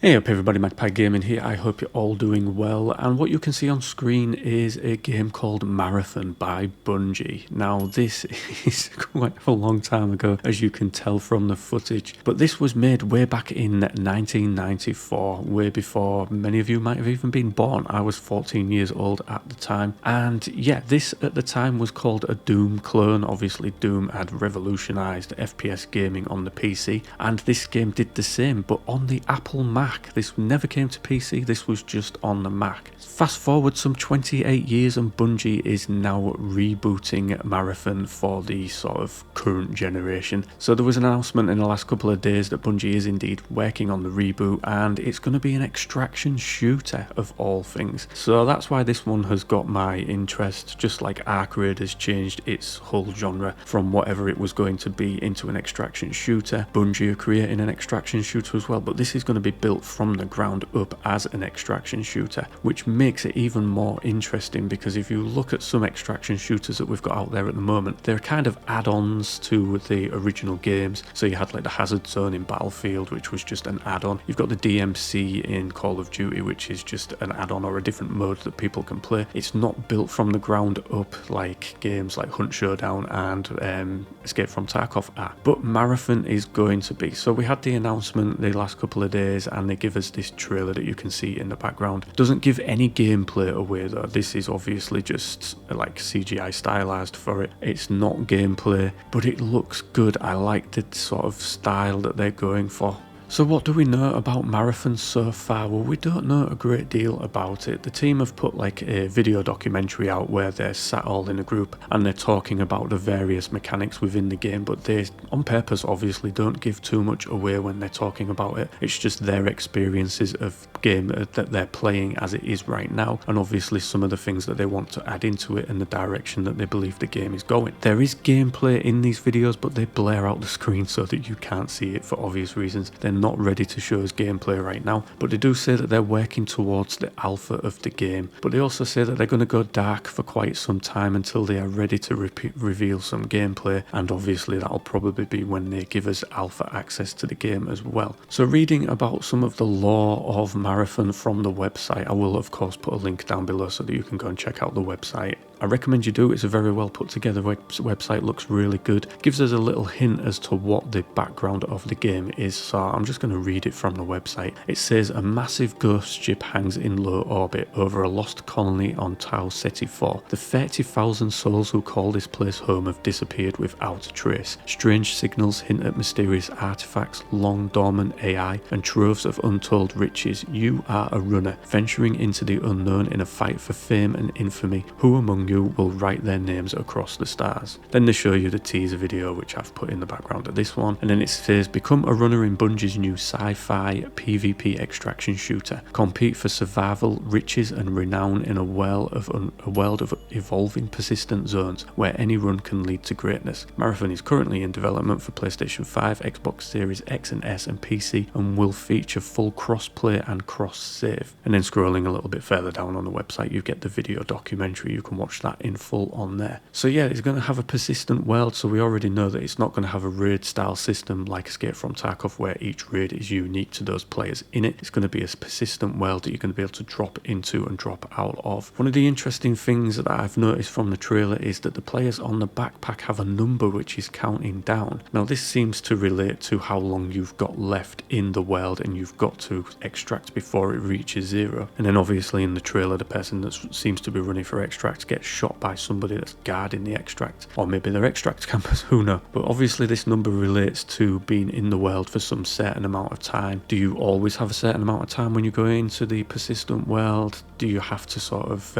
Hey up everybody, Magpie Gaming here. I hope you're all doing well, and what you can see on screen is a game called Marathon by Bungie. Now this is quite a long time ago, as you can tell from the footage, but this was made way back in 1994, way before many of you might have even been born. I was 14 years old at the time, and yeah, this at the time was called a Doom clone. Obviously Doom had revolutionized FPS gaming on the PC, and this game did the same, but on the Apple Mac. This never came to PC, this was just on the Mac. Fast forward some 28 years and Bungie is now rebooting Marathon for the sort of current generation. So there was an announcement in the last couple of days that Bungie is indeed working on the reboot, and it's going to be an extraction shooter of all things. So that's why this one has got my interest, just like Arc Raid has changed its whole genre from whatever it was going to be into an extraction shooter. Bungie are creating an extraction shooter as well, but this is going to be built from the ground up as an extraction shooter, which makes it even more interesting, because if you look at some extraction shooters that we've got out there at the moment, they're kind of add-ons to the original games. So you had like the Hazard Zone in Battlefield, which was just an add-on. You've got the DMC in Call of Duty, which is just an add-on or a different mode that people can play. It's not built from the ground up like games like Hunt Showdown and Escape from Tarkov are, but Marathon is going to be. So we had the announcement the last couple of days, and they give us this trailer that you can see in the background. Doesn't give any gameplay away though. This is obviously just like CGI stylized for it. It's not gameplay, but it looks good. I like the sort of style that they're going for. So what do we know about Marathon so far? Well, we don't know a great deal about it. The team have put like a video documentary out where they're sat all in a group and they're talking about the various mechanics within the game, but they on purpose obviously don't give too much away when they're talking about it. It's just their experiences of game that they're playing as it is right now, and obviously some of the things that they want to add into it and the direction that they believe the game is going. There is gameplay in these videos, but they blur out the screen so that you can't see it for obvious reasons. They're not ready to show us gameplay right now, but they do say that they're working towards the alpha of the game. But they also say that they're going to go dark for quite some time until they are ready to reveal some gameplay, and obviously that'll probably be when they give us alpha access to the game as well. So reading about some of the lore of Marathon from the website, I will of course put a link down below so that you can go and check out the website. I recommend you do. It's a very well put together website, looks really good. Gives us a little hint as to what the background of the game is, so I'm just going to read it from the website. It says, a massive ghost ship hangs in low orbit over a lost colony on Tau Ceti 4. The 30,000 souls who call this place home have disappeared without a trace. Strange signals hint at mysterious artifacts, long dormant AI, and troves of untold riches. You are a runner, venturing into the unknown in a fight for fame and infamy. Who among you will write their names across the stars? Then they show you the teaser video, which I've put in the background of this one, and then it says, become a runner in Bungie's new sci-fi PvP extraction shooter. Compete for survival, riches and renown in a world of evolving persistent zones where any run can lead to greatness. Marathon is currently in development for PlayStation 5, Xbox Series X and S and PC, and will feature full cross-play and cross-save. And then scrolling a little bit further down on the website, you get the video documentary. You can watch that in full on there. So yeah, it's going to have a persistent world, so we already know that it's not going to have a raid style system like Escape from Tarkov where each raid is unique to those players in it. It's going to be a persistent world that you're going to be able to drop into and drop out of. One of the interesting things that I've noticed from the trailer is that the players on the backpack have a number which is counting down. Now this seems to relate to how long you've got left in the world and you've got to extract before it reaches 0. And then obviously in the trailer the person that seems to be running for extract gets shot by somebody that's guarding the extract, or maybe they're extract campers, who knows. But obviously this number relates to being in the world for some certain amount of time. Do you always have a certain amount of time when you go into the persistent world? Do you have to sort of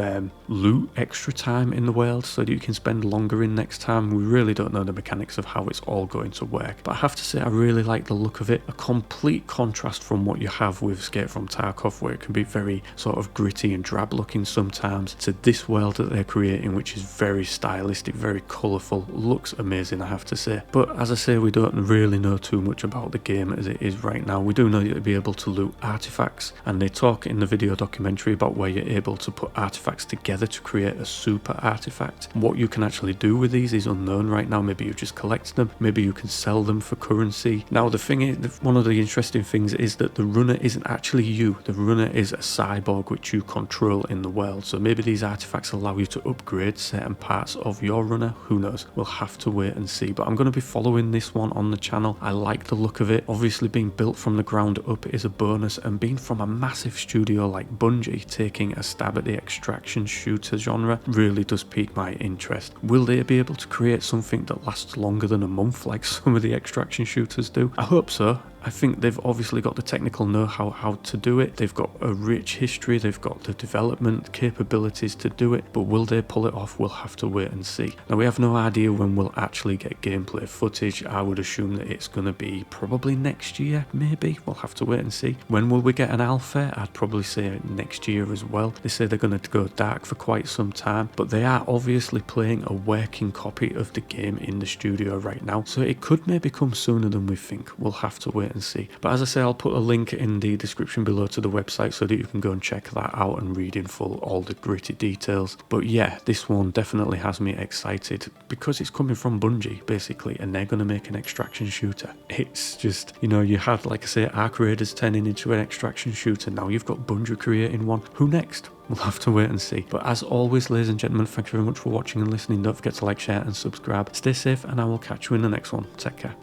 loot extra time in the world so that you can spend longer in next time? We really don't know the mechanics of how it's all going to work, but I have to say I really like the look of it. A complete contrast from what you have with Escape from Tarkov, where it can be very sort of gritty and drab looking sometimes, to this world that they're creating, which is very stylistic, very colourful, looks amazing I have to say. But as I say, we don't really know too much about the game as it is right now. We do know you'll be able to loot artifacts, and they talk in the video documentary about where you're able to put artifacts together to create a super artifact. What you can actually do with these is unknown right now. Maybe you just collect them, maybe you can sell them for currency. Now the thing is, one of the interesting things is that the runner isn't actually you. The runner is a cyborg which you control in the world. So maybe these artifacts allow you to upgrade certain parts of your runner. Who knows? We'll have to wait and see. But I'm going to be following this one on the channel. I like the look of it. Obviously being built from the ground up is a bonus, and being from a massive studio like Bungie taking a stab at the extraction shooter genre really does pique my interest. Will they be able to create something that lasts longer than a month like some of the extraction shooters do? I hope so. I think they've obviously got the technical know-how how to do it. They've got a rich history, they've got the development capabilities to do it, but will they pull it off? We'll have to wait and see. Now we have no idea when we'll actually get gameplay footage. I would assume that it's going to be probably next year, maybe. We'll have to wait and see. When will we get an alpha? I'd probably say next year as well. They say they're going to go dark for quite some time, but they are obviously playing a working copy of the game in the studio right now, so it could maybe come sooner than we think. We'll have to wait and see. But as I say, I'll put a link in the description below to the website so that you can go and check that out and read in full all the gritty details. But yeah, this one definitely has me excited because it's coming from Bungie basically, and they're going to make an extraction shooter. It's just, you know, you had, like I say, Arc Raiders turning into an extraction shooter. Now you've got Bungie creating one. Who next? We'll have to wait and see. But as always, ladies and gentlemen, thank you very much for watching and listening. Don't forget to like, share and subscribe. Stay safe, and I will catch you in the next one. Take care.